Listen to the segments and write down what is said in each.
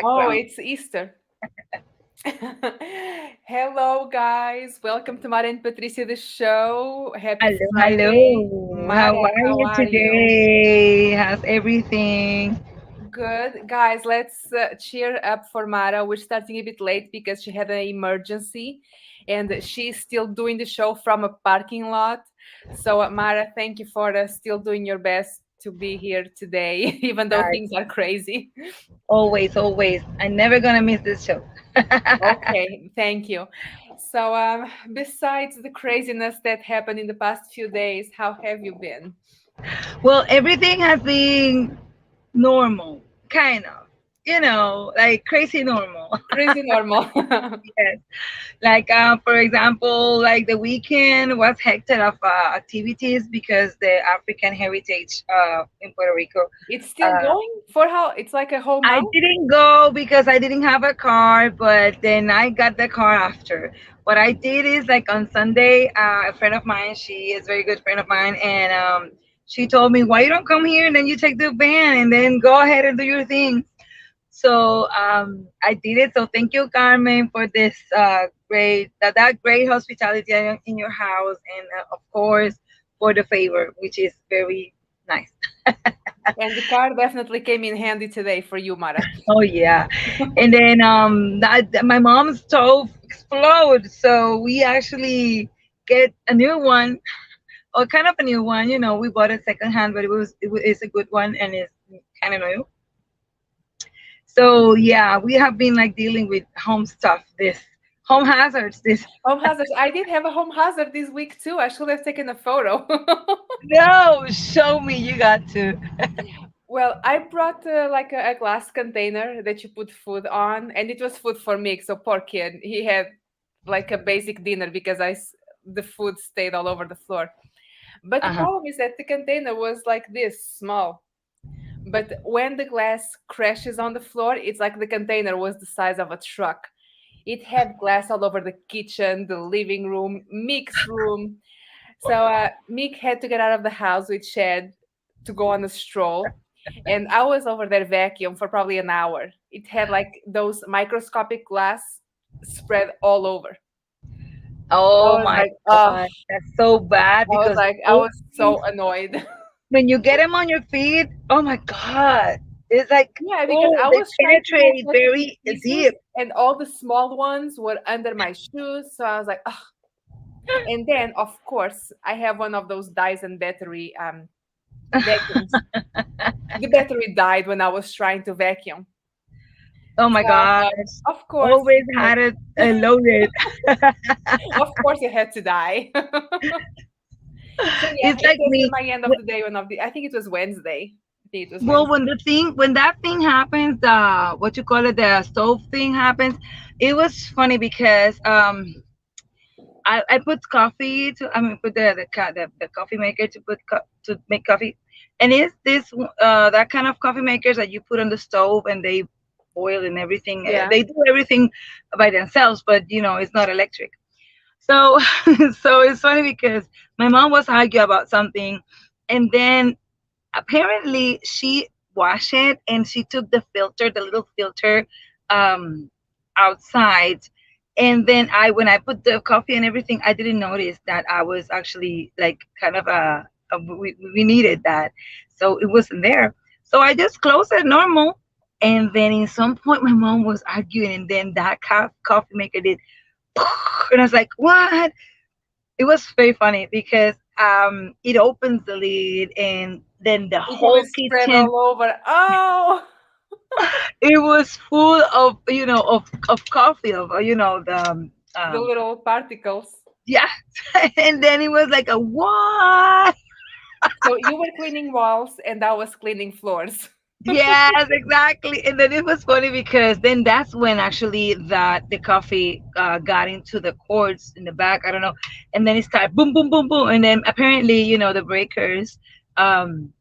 Oh, background. it's Easter. Hello, guys. Welcome to Mara and Patricia, the show. Happy Hello, Friday. hello. How Mara, are how you are you? today? How's everything? Good. Guys, let's cheer up for Mara. We're starting a bit late because she had an emergency and she's still doing the show from a parking lot. So, Mara, thank you for still doing your best to be here today, even though Uh, things are crazy. Always, always. I'm never gonna miss this show. Okay, thank you. So, besides the craziness that happened in the past few days, how have you been? Well, everything has been normal, kind of. Like crazy normal. Crazy normal. Yes. Like, for example, like the weekend was hectic of activities because the African heritage in Puerto Rico. It's still Uh, going for how it's like a whole I month? didn't go because I didn't have a car, but then I got the car after. What I did is like on Sunday, a friend of mine, she is a very good friend of mine, and she told me, "Why you don't come here and then you take the van and then go ahead and do your thing." So I did it. So thank you, Carmen, for this that great hospitality in your house, and of course for the favor, which is very nice. And the car definitely came in handy today for you, Mara. Oh yeah, and then my mom's stove exploded, so we actually get a new one, or kind of a new one. We bought it secondhand, but it's a good one and it's kind of new. So yeah, we have been like dealing with home stuff, this home hazards. This Home hazards. I did have a home hazard this week too. I should have taken a photo. no, show me, you got to. Well, I brought like a glass container that you put food on, and it was food for Mick. So poor kid, he had like a basic dinner because the food stayed all over the floor. But the Uh-huh. problem is that the container was like this small. But when the glass crashes on the floor, it's like the container was the size of a truck. It had glass all over the kitchen, the living room, Mick's room. So Mick had to get out of the house with Shed to go on a stroll. And I was over there vacuum for probably an hour. It had like those microscopic glass spread all over. I Oh was my like, oh, god, that's so bad because I those was things, so annoyed. when you get them on your feet, oh my god, it's like, Yeah, because oh, I they was trying to go penetrate get the big very pieces, deep. and all the small ones were under my shoes. So I was like, oh. And then, of course, I have one of those Dyson battery vacuums. The battery died when I was trying to vacuum. Oh my So gosh, of course, always it had it loaded. of course, it had to die. So yeah, It's it like has been me. my end of the day. One of the, I think it was Wednesday. I think it was Well, Wednesday. when that thing happens, the what you call it, the stove thing happens, it was funny because I put coffee to, I mean, put the coffee maker to to make coffee, and it's this that kind of coffee makers that you put on the stove and they boil and everything. Yeah. They do everything by themselves, but it's not electric. So so it's funny because my mom was arguing about something, and then apparently she washed it and she took the little filter, um outside, and then I when I put the coffee and everything, I didn't notice that I was actually like kind of we needed that, so it wasn't there. So I just closed it normal, and then in some point my mom was arguing, and then that coffee maker did and I was like, what? It was very funny because it opens the lid, and then the It probably whole spread kitchen, all over. Oh, it was full of of coffee, of the the um little particles. yeah. And then it was like a what. So you were cleaning walls, and I was cleaning floors. Yes, exactly. And then it was funny because then that's when actually that the coffee got into the cords in the back. I don't know, and then it started boom, boom, boom, boom, and then apparently the breakers, um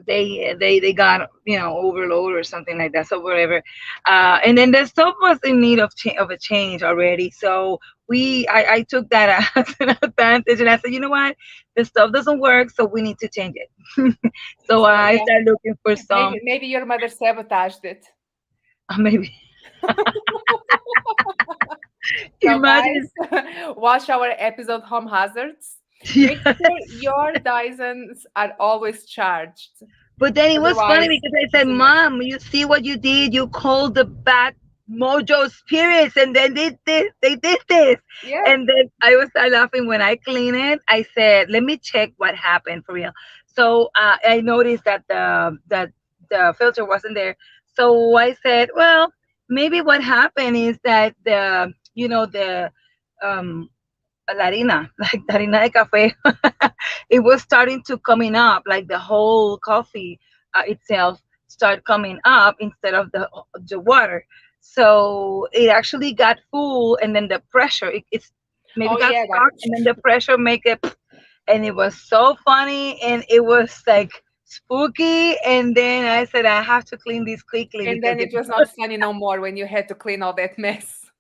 they got overload or something like that, so whatever. And then the stove was in need of a change already, so I took that as an advantage, and I said, you know what, the stove doesn't work, so we need to change it. So So I yeah, started looking for some. maybe your mother sabotaged it. Maybe. So, Imagine. guys, watch our episode Home Hazards. Make Yeah. sure your Dysons are always charged. But then it was funny Otherwise, because I it's said, a mess. "Mom, you see what you did? You called the bad mojo spirits, and then did this. They did this." Yes. And then I was start laughing when I clean it. I said, "Let me check what happened for real." So I noticed that the filter wasn't there. So I said, "Well, maybe what happened is that the um la harina, like the harina de café, it was starting to coming up, like the whole coffee itself started coming up instead of the water. So it actually got full, and then the pressure, it's maybe Oh, got yeah. stuck, and then the pressure make it, and it was so funny, and it was like spooky. And then I said, I have to clean this quickly And because then if it was not funny no more when you had to clean all that mess.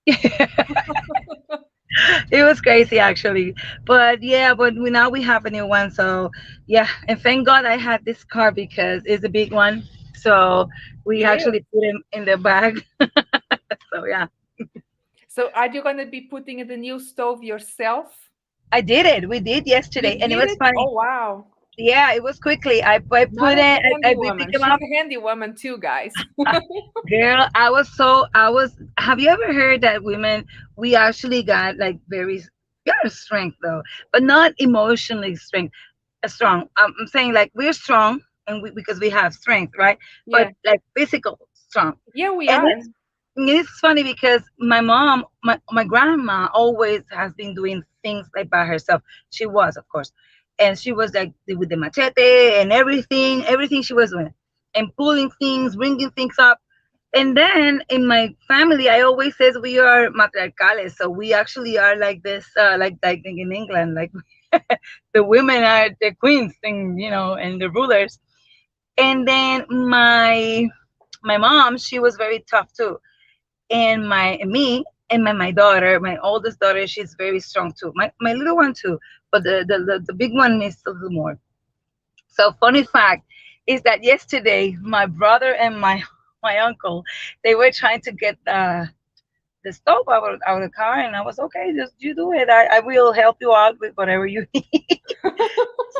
it was crazy actually. But yeah, but now we have a new one. So yeah, and thank God I had this car because it's a big one. So we It is. actually put him in the bag. So yeah, So, are you going to be putting in the new stove yourself? I did it. We did You yesterday, and it did was it? funny. Oh, wow. Yeah, it was quickly. I Not put as it. a handy We pick woman. him She's up. a handy woman too, guys. Girl, I was. Have you ever heard that women we actually got like very we got a strength though, but not emotionally strength strong. I'm saying like we're strong and because we have strength, right? But Yeah. like physical strong. Yeah, we And are. it's funny because my mom, my grandma always has been doing things like by herself. She was, of course, and she was like with the machete and everything she was doing, and pulling things, bringing things up. And then in my family, I always says we are matriarcales, so we actually are like this, like in England, like the women are the queens, and and the rulers. And then my mom, she was very tough too, and me and my daughter, my oldest daughter, she's very strong too. My little one too, but the big one is a little more. So funny fact is that yesterday my brother and my uncle, they were trying to get the stove out of the car, and I was okay, just you do it. I will help you out with whatever you need.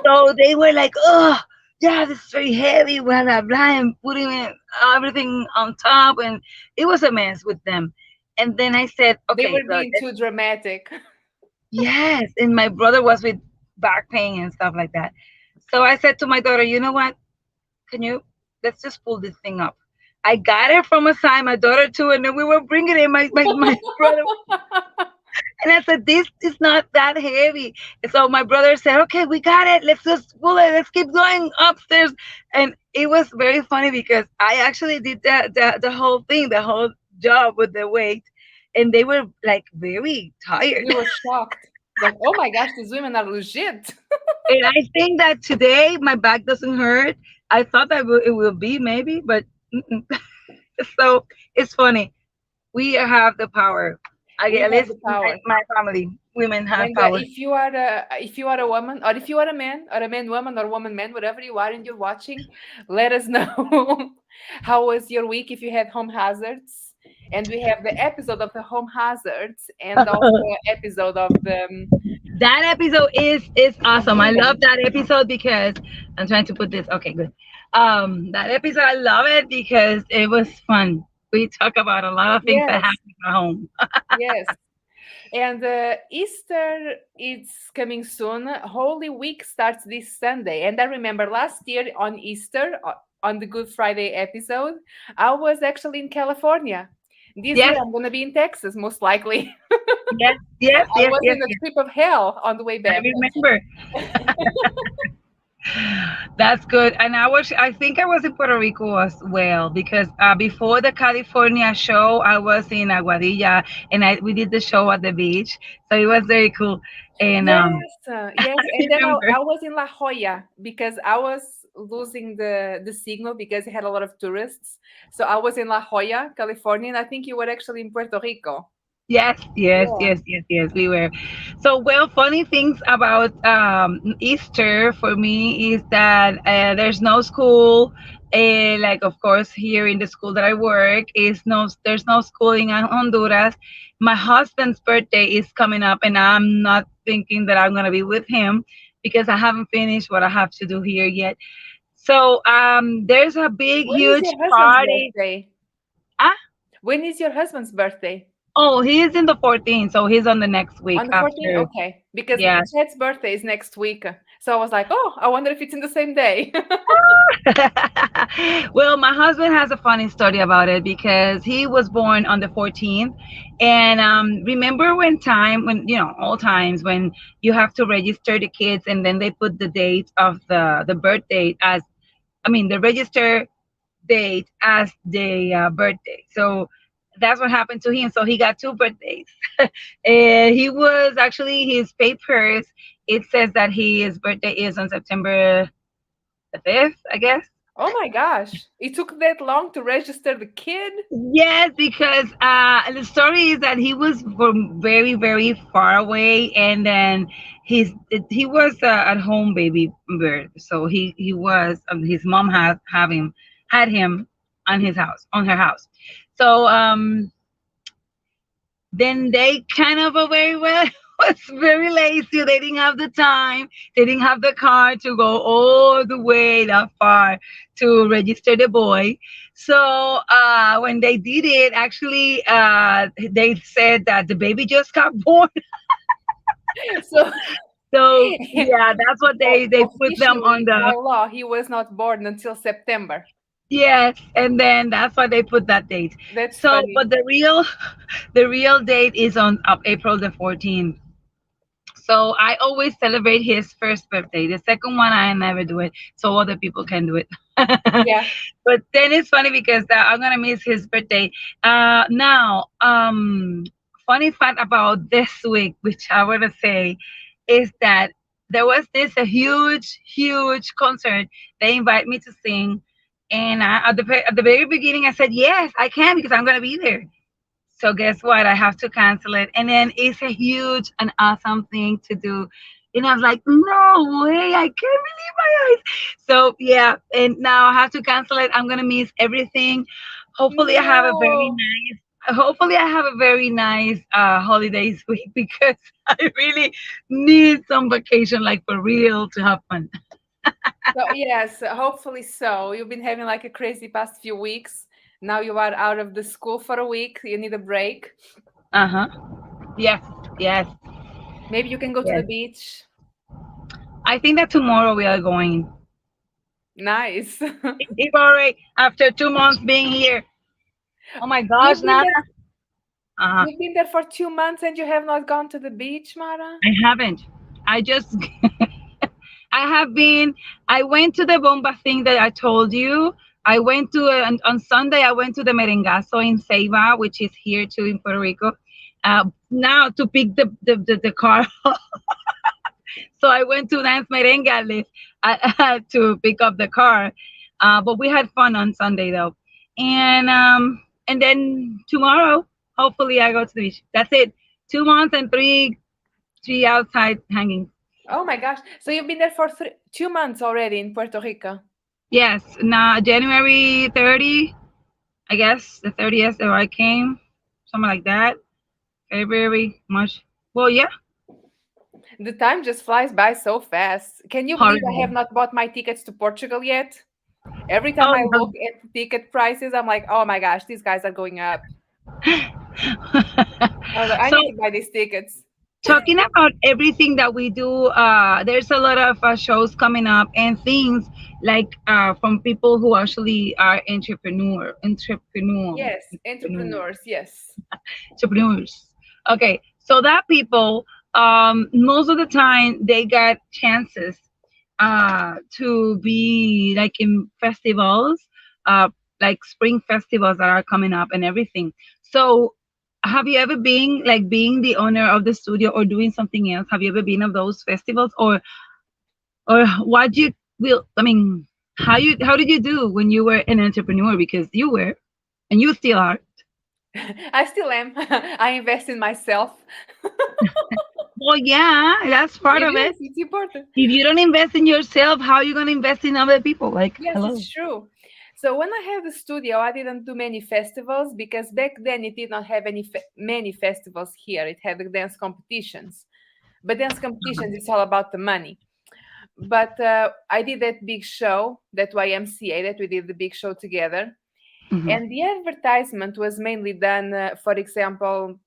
So they were like, oh yeah, this is very heavy, blah blah blah, and putting it, everything on top, and it was a mess with them. And then I said, They okay, were look, being too dramatic. yes. And my brother was with back pain and stuff like that. So I said to my daughter, you know what? Can you let's just pull this thing up. I got it from a side, my daughter too, and then we were bringing it. My brother, and I said, this is not that heavy. And so my brother said, okay, we got it. Let's just pull it. Let's keep going upstairs. And it was very funny because I actually did the whole thing, the whole job with the weight. And they were like very tired. We were shocked. Like, oh my gosh, these women are legit. And I think that today my back doesn't hurt. I thought that it will be maybe, but mm-mm. So it's funny. We have the power. We At have least the power. my family, women have And power. if you are a woman, or if you are a man, or a man woman, or woman man, whatever you are, and you're watching, let us know how was your week if you had home hazards. And we have the episode of the home hazards and also episode of the That episode is of awesome. I love women. that episode because I'm trying to put this. Okay, good. That episode I love it because it was fun. We talk about a lot of things that Yes, happen at home. yes. And Easter is coming soon. Holy Week starts this Sunday. And I remember last year on Easter, on the Good Friday episode, I was actually in California. This year Yes, I'm going to be in Texas, most likely. yes, yes, I yes, was yes, in a yes. trip of hell on the way I back. remember. That's good. And I think I was in Puerto Rico as well because before the California show, I was in Aguadilla, and we did the show at the beach. So it was very cool. And Yes, I yes. And then remember. I was in La Jolla because I was losing the signal because it had a lot of tourists. So I was in La Jolla, California, and I think you were actually in Puerto Rico. Yes, yes, Yeah. yes, yes, yes, we were. So, well, funny things about Easter for me is that there's no school, Like, of course, here in the school that I work, there's no schooling in Honduras. My husband's birthday is coming up, and I'm not thinking that I'm gonna be with him because I haven't finished what I have to do here yet. So there's a big, When is huge your husband's party. birthday? Ah, When is your husband's birthday? oh, he's in the 14th, so he's on the next week On the 14th? after. Okay. Because Yeah. Chet's birthday is next week. So I was like, oh, I wonder if it's in the same day. Well, my husband has a funny story about it because he was born on the 14th. And remember when all times when you have to register the kids and then they put the date of the birth date as, I mean, the register date as the birthday. So that's what happened to him. So he got two birthdays. And he was actually, his papers, it says that his birthday is on September the 5th, I guess. Oh my gosh. It took that long to register the kid? Yes, because the story is that he was from very, very far away, and then he was at home baby birth, so he was his mom had him on her house. So then they kind of very well was very lazy. They didn't have the time. They didn't have the car to go all the way that far to register the boy. So when they did it, actually, they said that the baby just got born. So So yeah, that's what they put them on officially, by the. law, he was not born until September. Yes, and then that's why they put that date. That's So, funny. but the real date is on April the 14th. So I always celebrate his first birthday. The second one, I never do it, so other people can do it. Yeah. But then it's funny because I'm gonna miss his birthday. Now, funny fact about this week, which I want to say, is that there was this a huge, huge concert. They invite me to sing, and at the very beginning, I said yes, I can because I'm gonna be there. So guess what? I have to cancel it. And then it's a huge and awesome thing to do. And I was like, no way, I can't believe my eyes. So yeah, and now I have to cancel it. I'm gonna miss everything. Hopefully I have a very No. nice hopefully I have a very nice holidays week because I really need some vacation like for real to have fun. So yes, hopefully so. You've been having like a crazy past few weeks. Now you are out of the school for a week. You need a break. Uh-huh. Yes, yes, Maybe you can go to the yes. beach. I think that tomorrow we are going. Nice. Already after 2 months being here. Oh my gosh, You've been Nana. there. Uh, You've been there for 2 months and you have not gone to the beach, Mara. I haven't. I just, I have been, I went to the Bomba thing that I told you. I went to, on Sunday, I went to the Merengazo in Ceiba, which is here too in Puerto Rico. Now to pick the car. So I went to Dance Merengue to pick up the car. But we had fun on Sunday though. And then tomorrow, hopefully I go to the beach. That's it. 2 months and three outside hanging. Oh my gosh. So you've been there for 2 months already in Puerto Rico. Yes. Now January 30, I guess the 30th that I came, something like that. February, March. Well, yeah, The time just flies by so fast. Can you believe I have horrible. not bought my tickets to Portugal yet? Every time Oh, I look at the ticket prices, I'm like, oh my gosh, these guys are going up. I was like, I so need to buy these tickets. talking about everything that we do, there's a lot of shows coming up and things like from people who actually are Yes, entrepreneur, entrepreneurs, yes. entrepreneurs. Okay, so that people, most of the time they got chances to be like in festivals, uh, like spring festivals that are coming up and everything. So have you ever been like being the owner of the studio or doing something else? Have you ever been of those festivals or what you will? I mean, how did you do when you were an entrepreneur? Because you were, and you still are. I still am. I invest in myself. Well, yeah, that's part It of it. is, it's important. If you don't invest in yourself, how are you gonna invest in other people? Like, Yes, hello. it's true. So when I had the studio, I didn't do many festivals because back then it did not have many festivals here. It had the dance competitions, but dance competitions, it's all about the money. But I did that big show, that YMCA, that we did the big show together. Mhm. And the advertisement was mainly done, for example,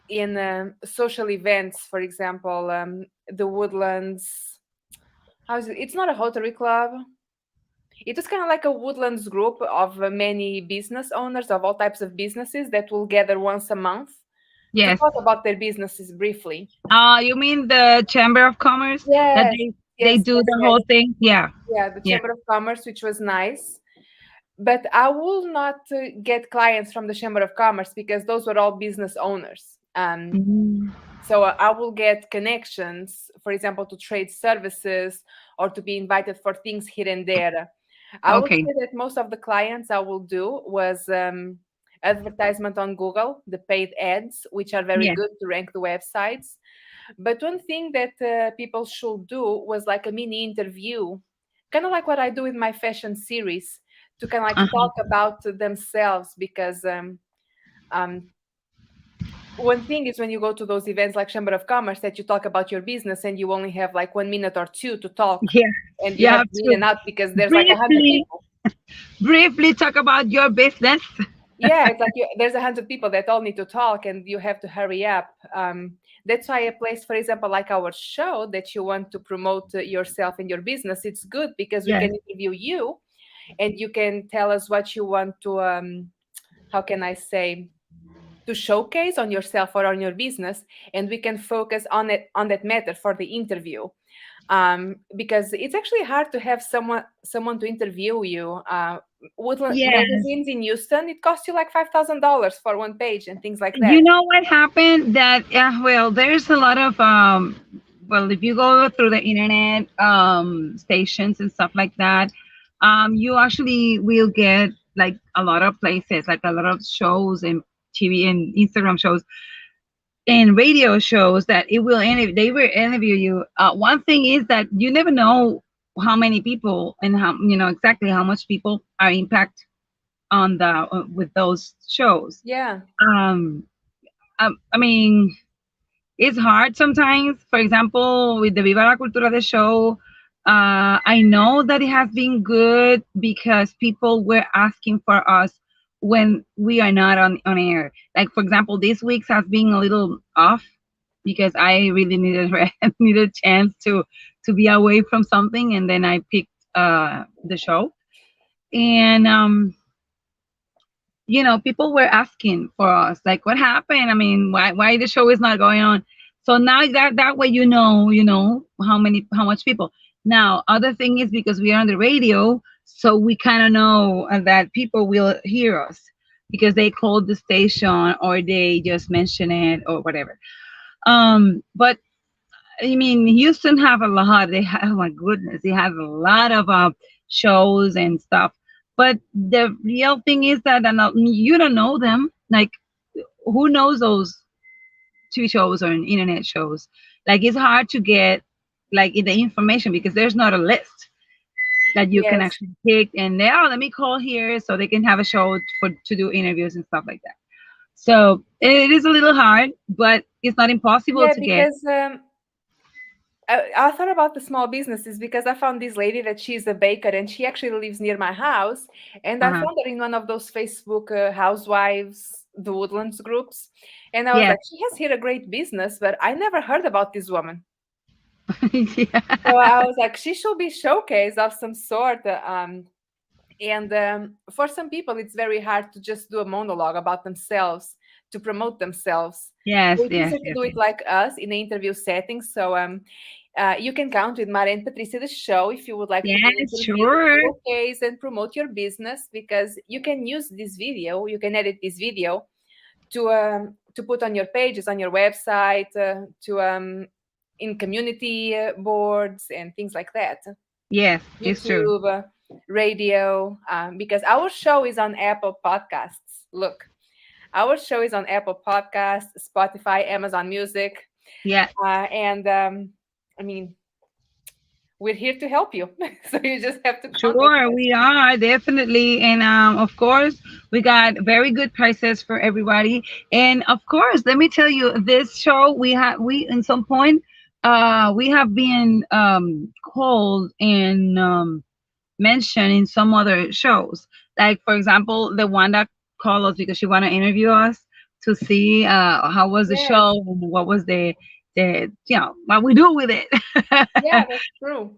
in social events. For example, the Woodlands. How is it? It's not a Rotary Club. It was kind of like a Woodlands group of many business owners of all types of businesses that will gather once a month to Yes. talk about their businesses briefly. You mean the Chamber of Commerce that Yes, they yes, do yes, the yes. whole thing? Yeah. Yeah, the Yeah. Chamber of Commerce, which was nice. But I will not get clients from the Chamber of Commerce because those were all business owners. Mhm. So I will get connections, for example, to trade services or to be invited for things here and there. I would Okay. say that most of the clients I will do was advertisement on Google, the paid ads, which are very Yeah. good to rank the websites. But one thing that people should do was like a mini interview, kind of like what I do with my fashion series, to kind of like Uh-huh. talk about themselves because um, one thing is when you go to those events like Chamber of Commerce that you talk about your business and you only have like 1 minute or two to talk Yeah. and you You have have to be in to and out because there's like 100 briefly people. briefly talk about your business. Yeah, it's like there's 100 people that all need to talk and you have to hurry up. That's why a place, for example, like our show that you want to promote yourself and your business, it's good because we Yes. can interview you and you can tell us what you want to, how can I say, to showcase on yourself or on your business, and we can focus on it on that matter for the interview. Because it's actually hard to have someone to interview you. Woodland Yes. magazines in Houston, it costs you like $5,000 for one page and things like You that. know what happened? That well, there's a lot of well, if you go through the internet stations and stuff like that, you actually will get like a lot of places, like a lot of shows and TV and Instagram shows and radio shows that it will they will interview you. One thing is that you never know how many people and how exactly how much people are impact on the with those shows. Yeah. Um, I mean, it's hard sometimes. For example, with the Viva la Cultura the show, I know that it has been good because people were asking for us when we are not on air. Like for example, this week's has been a little off because I really needed needed a chance to be away from something, and then I picked the show. And people were asking for us, like, what happened? I mean, why the show is not going on? So now that way, how much people. Now, other thing is because we are on the radio, so we kind of know that people will hear us because they called the station or they just mention it or whatever. But I mean, Houston have a lot. They have, oh my goodness, they have a lot of shows and stuff. But the real thing is that you don't know them. Like, who knows those TV shows or internet shows? Like, it's hard to get like the information because there's not a list that you can Yes. actually pick and let me call here so they can have a show for to do interviews and stuff like that. So it is a little hard, but it's not impossible Yeah, to get. because I thought about the small businesses because I found this lady that she's a baker and she actually lives near my house. And I Uh-huh. found her in one of those Facebook housewives, the Woodlands groups. And I was Yes. like, she has here a great business, but I never heard about this woman. So Yeah. I was like, she should be showcased of some sort. And for some people, it's very hard to just do a monologue about themselves to promote themselves. Yes, So it's yes, easier to yes, do it yes. like us in an interview setting. So you can count with Mara and Patricia the show if you would like to be Yes, interviewed, sure. showcase, and promote your business because you can use this video, you can edit this video to put on your pages, on your website, to in community boards and things like that. Yes, it's true. YouTube, radio, because our show is on Apple Podcasts. Look, our show is on Apple Podcasts, Spotify, Amazon Music, Yeah. and I mean, we're here to help you. So you just have to contact Sure, us. we are definitely, and of course, we got very good prices for everybody. And of course, let me tell you, this show we in some point, we have been called and mentioned in some other shows. Like for example, the one that called us because she want to interview us to see how was the Yes. show and what was the what we do with it. Yeah, that's true.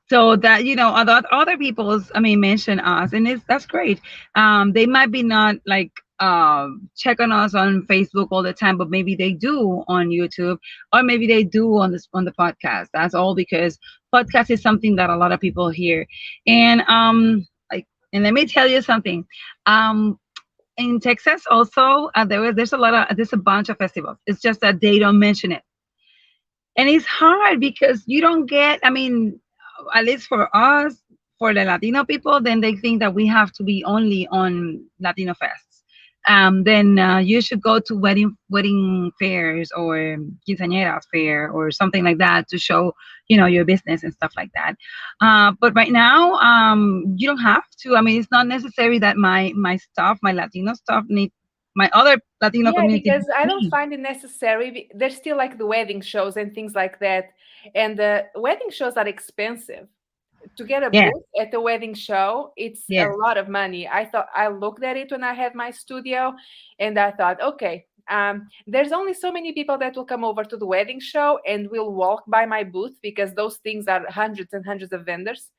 So that other people's mention us, and it's that's great. They might be not like checking us on Facebook all the time, but maybe they do on YouTube, or maybe they do on this on the podcast. That's all because podcast is something that a lot of people hear. And and let me tell you something. um in Texas also, there's a bunch of festivals. It's just that they don't mention it, and it's hard because you don't get, at least for us, for the Latino people, then they think that we have to be only on Latino fests. Then you should go to wedding fairs or quinceañeras fair or something like that to show your business and stuff like that. But right now, you don't have to. It's not necessary that my Latino stuff need my other Latino Yeah, community because needs I don't me. find it necessary. There's still like the wedding shows and things like that. And the wedding shows are expensive. To get a Yeah, booth at the wedding show, it's a yeah, lot of money. I looked at it when I had my studio, and I thought, okay, there's only so many people that will come over to the wedding show and will walk by my booth because those things are hundreds and hundreds of vendors.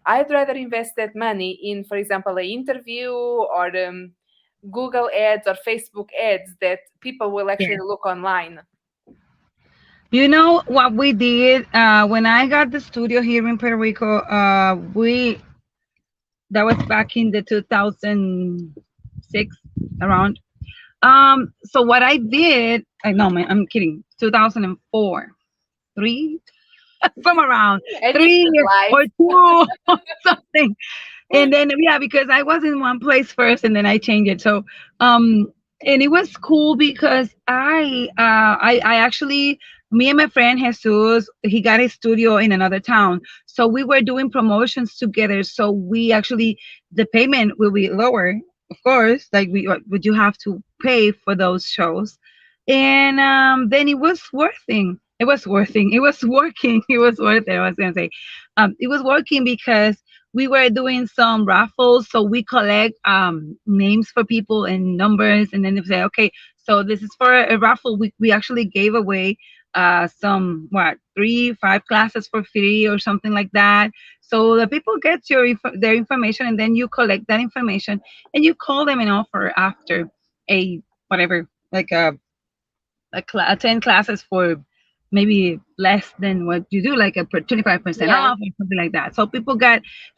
I'd rather invest that money in, for example, an interview or Google ads or Facebook ads that people will yeah. actually look online. You know what we did when I got the studio here in Puerto Rico? We That was back in the 2006 around. So what I did, I no man, I'm kidding. 2004, three, from around three Addicted or life. two or something. And then yeah, because I was in one place first and then I changed it. So um and it was cool because I actually, me and my friend Jesus, he got his studio in another town, so we were doing promotions together. So we actually, the payment will be lower, of course, like we would, you have to pay for those shows. And then it was worthing, it was working, it was worth it, I was gonna say. It was working because we were doing some raffles, so we collect names for people and numbers, and then they say, okay, so this is for a raffle. We actually gave away some, what, 3 5 classes for free or something like that. So the people get their information, and then you collect that information and you call them and offer after a whatever, like a 10 classes for maybe less than what you do, like a 25% Yeah. off or something like that. So people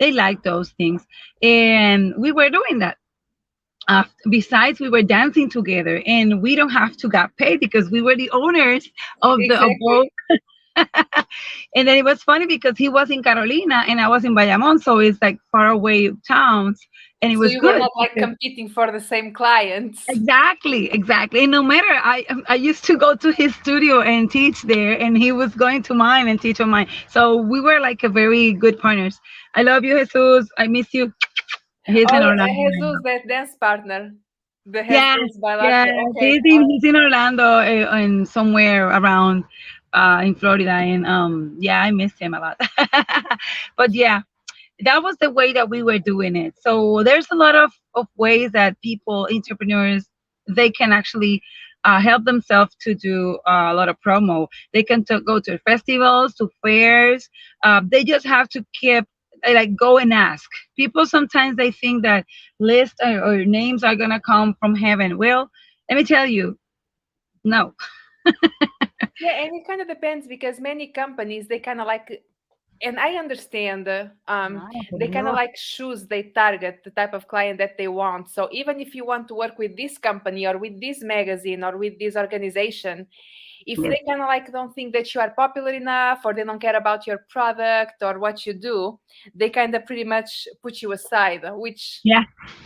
they like those things. And we were doing that. Besides, we were dancing together, and we don't have to get paid because we were the owners of both. Exactly. And then it was funny because he was in Carolina and I was in Bayamon, so it's like far away towns, and it So was you were good not like because competing for the same clients. exactly, exactly. And no matter, I used to go to his studio and teach there, and he was going to mine and teach on mine. So we were like a very good partners. I love you, Jesus. I miss you. He's in Oh, Orlando right Jesus, now. that dance partner, the Yes, Jesus Bailarte. yes. Okay. He's in Orlando, and somewhere around in Florida. And yeah, I miss him a lot. But yeah, that was the way that we were doing it. So there's a lot of ways that people, entrepreneurs, they can actually help themselves to do a lot of promo. They can go to festivals, to fairs. They just have to keep, like, go and ask. People sometimes they think that lists or names are gonna come from heaven. Well, let me tell you, no. Yeah, and it kind of depends because many companies they kind of like, and I understand, they kind of No. like choose they target the type of client that they want. So even if you want to work with this company or with this magazine or with this organization, if Yes. they kind of like don't think that you are popular enough or they don't care about your product or what you do, they kind of pretty much put you aside, which Yeah.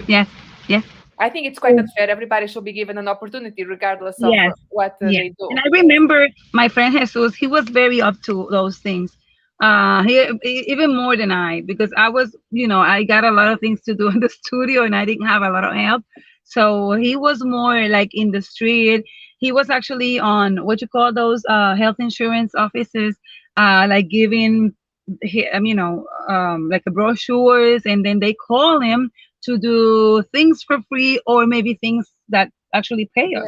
Yes. Yes. I think it's quite unfair. Everybody should be given an opportunity regardless of Yes, what yes. they And do. I remember my friend Jesus, he was very up to those things. Even more than I, because I was, I got a lot of things to do in the studio and I didn't have a lot of help. So he was more like in the street. He was actually on what you call those health insurance offices, like giving like the brochures, and then they call him to do things for free or maybe things that actually pay us.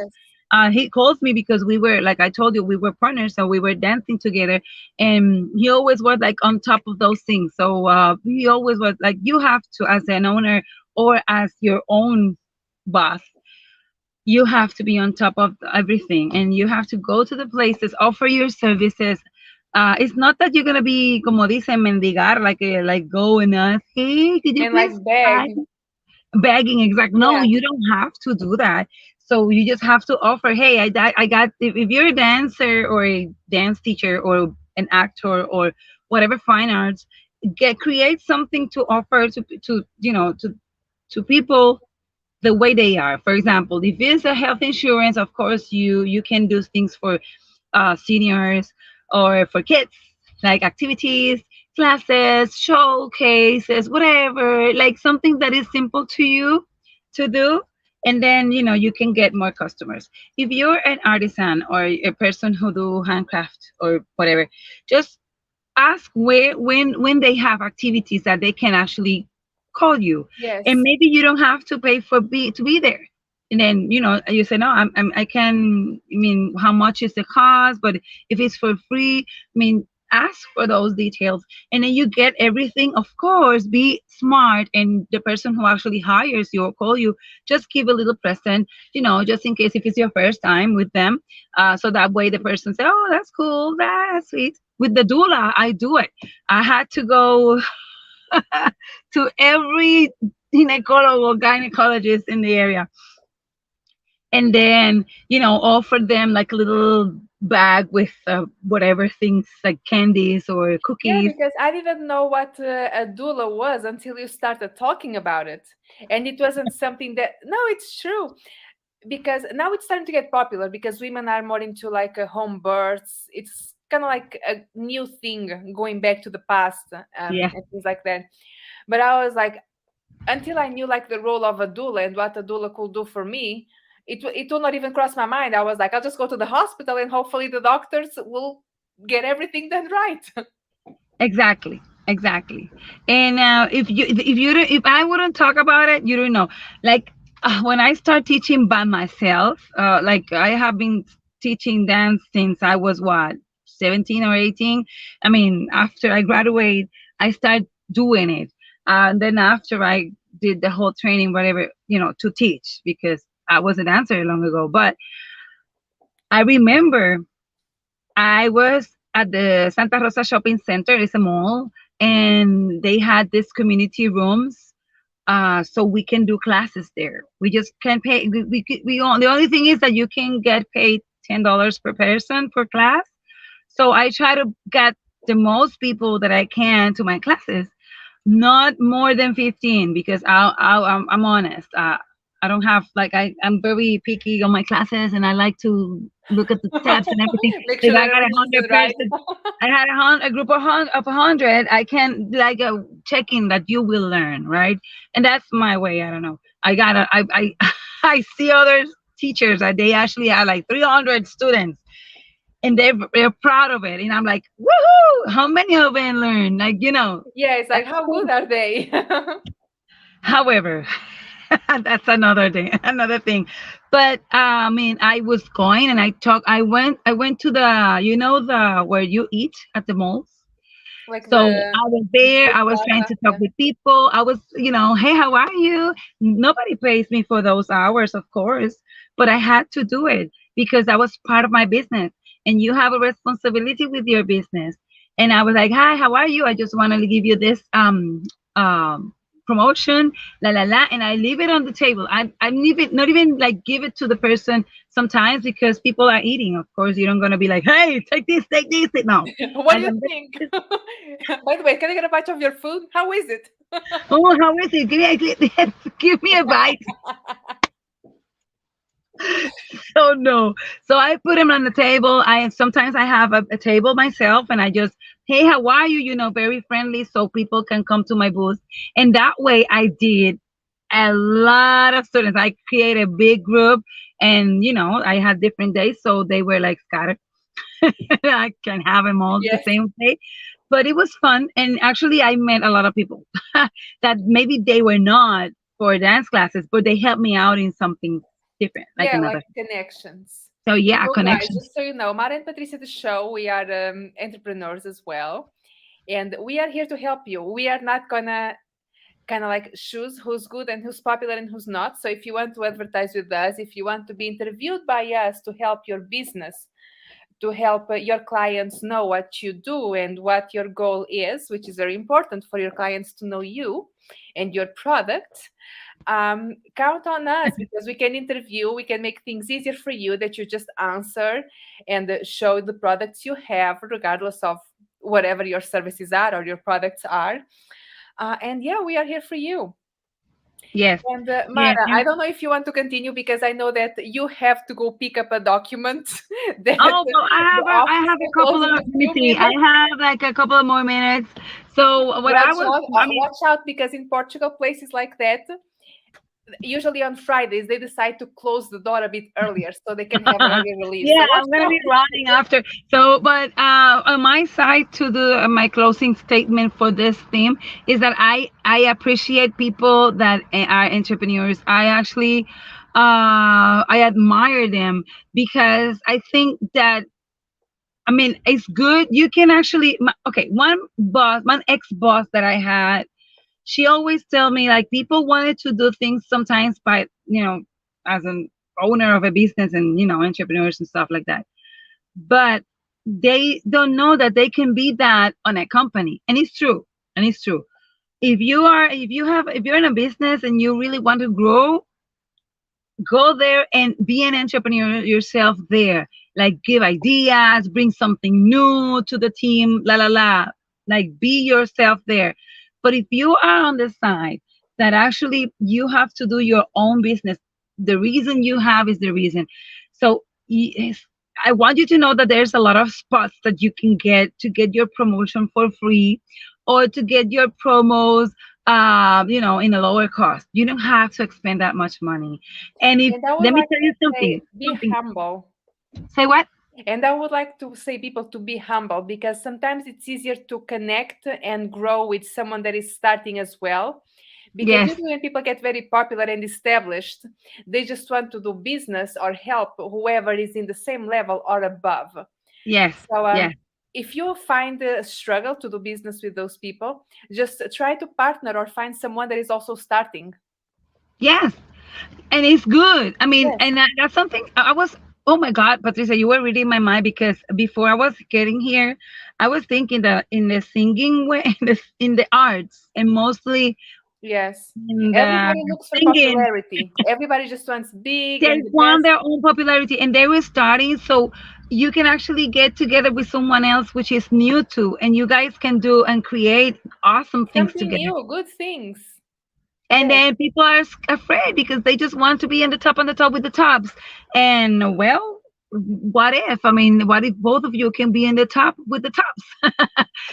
Yes. He calls me because we were, like I told you, we were partners, so we were dancing together, and he always was like on top of those things. So he always was like, you have to, as an owner or as your own boss, you have to be on top of everything, and you have to go to the places, offer your services. It's not that you're gonna be, como dicen, mendigar, like go and ask, hey, could you And like please beg. begging, exact. No, Yeah. you don't have to do that. So you just have to offer, hey, I got, if you're a dancer or a dance teacher or an actor or whatever fine arts, create something to offer to people the way they are. For example, if it's a health insurance, of course you can do things for seniors or for kids, like activities, classes, showcases, whatever, like something that is simple to you to do. And then you can get more customers. If you're an artisan or a person who do handcraft or whatever, just ask where when they have activities that they can actually call you, and Yes. maybe you don't have to pay to be there. And then you say, no, I can, I mean, how much is the cost? But if it's for free, I mean, ask for those details, and then you get everything. Of course, be smart, and the person who actually hires you or call you, just give a little present, just in case if it's your first time with them. So that way the person say, oh, that's cool, that's sweet. With the doula, I do it. I had to go to every gynecologist or gynecologist in the area, and then offer them like a little bag with whatever things, like candies or Yeah, cookies. because I didn't know what a doula was until you started talking about it. And it wasn't something that, no, it's true. Because now it's starting to get popular because women are more into like home births. It's kind of like a new thing going back to the past, Yeah, and things like that. But I was like, until I knew like the role of a doula and what a doula could do for me, it will not even cross my mind. I was like, I'll just go to the hospital and hopefully the doctors will get everything done right. exactly. And if I wouldn't talk about it, you don't know. Like when I start teaching by myself, like I have been teaching dance since I was what, 17 or 18. I mean, after I graduate, I start doing it. And then after I did the whole training, whatever, to teach, because I was a dancer long ago. But I remember I was at the Santa Rosa Shopping Center. It's a mall, and they had these community rooms, so we can do classes there. We just can't pay. The only thing is that you can get paid $10 per person per class. So I try to get the most people that I can to my classes, not more than 15, because I'm honest. I don't have, like, I'm very picky on my classes, and I like to look at the steps and everything. Make If sure I that got a everything's hundred done right. person, I had a group of 100. I can, like, check in that you will learn, right? And that's my way. I don't know. I see other teachers that they actually have like 300 students, and they're proud of it, and I'm like, woohoo! How many of them learn? Like, Yeah, it's like, that's how cool. good are they? However, that's another thing. But I mean, I was going and I went to the, the where you eat at the malls. Like So I was the there. food I was trying plaza. to talk Yeah. with people. I was, hey, how are you? Nobody pays me for those hours, of course, but I had to do it because that was part of my business. And you have a responsibility with your business. And I was like, hi, how are you? I just want to give you this promotion, la la la, and I leave it on the table. I'm even not even like give it to the person sometimes, because people are eating. Of course, you don't gonna be like, hey, take this, take this. No, What I do you don't. think? By the way, can I get a bite of your food? How is it? Oh, how is it? Give me a bite. So Oh no. So I put him on the table. I sometimes I have a table myself and I just, hey, how are you? Very friendly so people can come to my booth. And that way I did a lot of students. I created a big group and I had different days so they were like scattered. I can have them all the Yes. same day. But it was fun and actually I met a lot of people that maybe they were not for dance classes, but they helped me out in something different, like Yeah, like another. connections. So yeah, So, guys, connections. just so you know, Mara and Patricia, the show, we are entrepreneurs as well. And we are here to help you. We are not gonna kind of like choose who's good and who's popular and who's not. So if you want to advertise with us, if you want to be interviewed by us to help your business, to help your clients know what you do and what your goal is, which is very important for your clients to know you and your product, count on us because we can interview, we can make things easier for you that you just answer and show the products you have, regardless of whatever your services are or your products are. And yeah, we are here for you. Yes. And Yeah. Mara, I don't know if you want to continue because I know that you have to go pick up a document that Oh, well, the I office have a will close couple in of, a let me few see. I minutes. have like a couple of more minutes. So what I was, I mean, Watch out because in Portugal, places like that, usually on Fridays, they decide to close the door a bit earlier so they can have early release. yeah, So watch I'm gonna out. be running after. So, but on my side, to do my closing statement for this theme is that I appreciate people that are entrepreneurs. I actually I admire them because I think that I mean it's good. You can actually okay. One ex boss that I had, she always tell me like people wanted to do things sometimes by as an owner of a business and entrepreneurs and stuff like that, but they don't know that they can be that on a company. And it's true. And it's true. If you're in a business and you really want to grow, go there and be an entrepreneur yourself there. Like give ideas, bring something new to the team, la la la. Like be yourself there. But if you are on the side that actually you have to do your own business, the reason you have is the reason. So yes, I want you to know that there's a lot of spots that you can get to get your promotion for free or to get your promos in a lower cost. You don't have to expend that much money. And if And I would let me like tell to you say, something, be humble. say what? And I would like to say people to be humble because sometimes it's easier to connect and grow with someone that is starting as well. Because Yes, usually when people get very popular and established, they just want to do business or help whoever is in the same level or above. yes, So yes, if you find a struggle to do business with those people, just try to partner or find someone that is also starting. yes. And it's good. I mean, Yes. and that's something I was. Oh my God, Patricia, you were reading my mind because before I was getting here, I was thinking that in the singing way, in the arts, and mostly Yes. in the Everybody looks for singing, popularity. Everybody just wants big they and the want best. their own popularity and they were starting. So you can actually get together with someone else which is new to, and you guys can do and create awesome things Something together. new, good things. And Yes. then people are afraid because they just want to be in the top on the top with the tops. And well, what if? I mean, what if both of you can be in the top with the tops?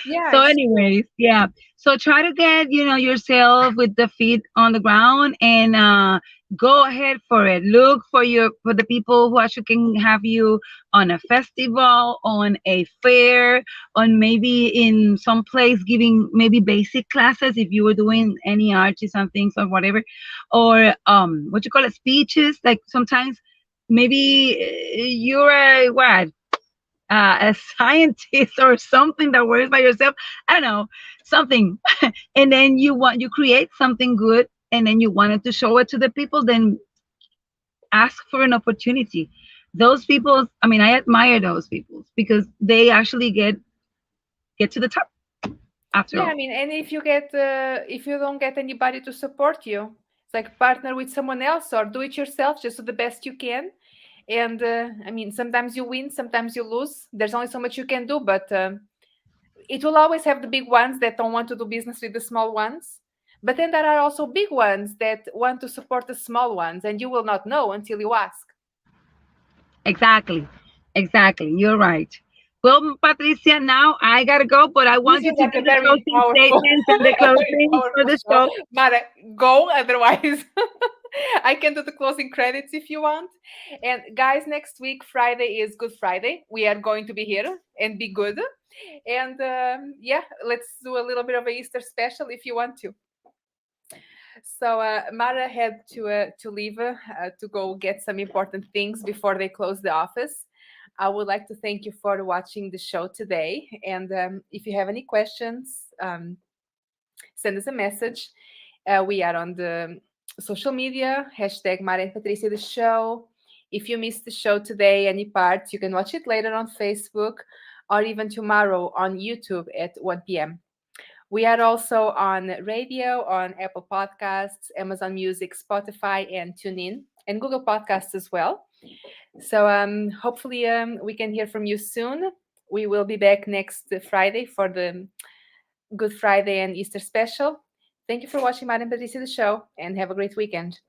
Yeah, So it's true. anyways, yeah, so try to get yourself with the feet on the ground and go ahead for it. Look for the people who actually can have you on a festival, on a fair, on maybe in some place giving maybe basic classes if you were doing any arts and things or whatever, or what you call it, speeches. Like sometimes maybe you're a what, a scientist or something that works by yourself. I don't know, something. And then you create something good and then you wanted to show it to the people, then ask for an opportunity. Those people, I mean, I admire those people because they actually get to the top after Yeah, I all. mean, and if you don't get anybody to support you, it's like partner with someone else or do it yourself, just do the best you can. And I mean, sometimes you win, sometimes you lose. There's only so much you can do, but it will always have the big ones that don't want to do business with the small ones. But then there are also big ones that want to support the small ones, and you will not know until you ask. Exactly. Exactly. You're right. Well, Patricia, now I gotta go, but I This want you was to like do a the very closing powerful, statements and the very closing for powerful the show. show. Mara, go. Otherwise, I can do the closing credits if you want. And guys, next week, Friday is Good Friday. We are going to be here and be good. And yeah, let's do a little bit of a Easter special if you want to. So Mara had to leave to go get some important things before they close the office. I would like to thank you for watching the show today. And if you have any questions, send us a message. We are on the social media, hashtag Mara and Patricia the show. If you missed the show today, any parts, you can watch it later on Facebook or even tomorrow on YouTube at 1 p.m. We are also on radio, on Apple Podcasts, Amazon Music, Spotify, and TuneIn, and Google Podcasts as well. So hopefully we can hear from you soon. We will be back next Friday for the Good Friday and Easter special. Thank you for watching Madame Patricia the show, and have a great weekend.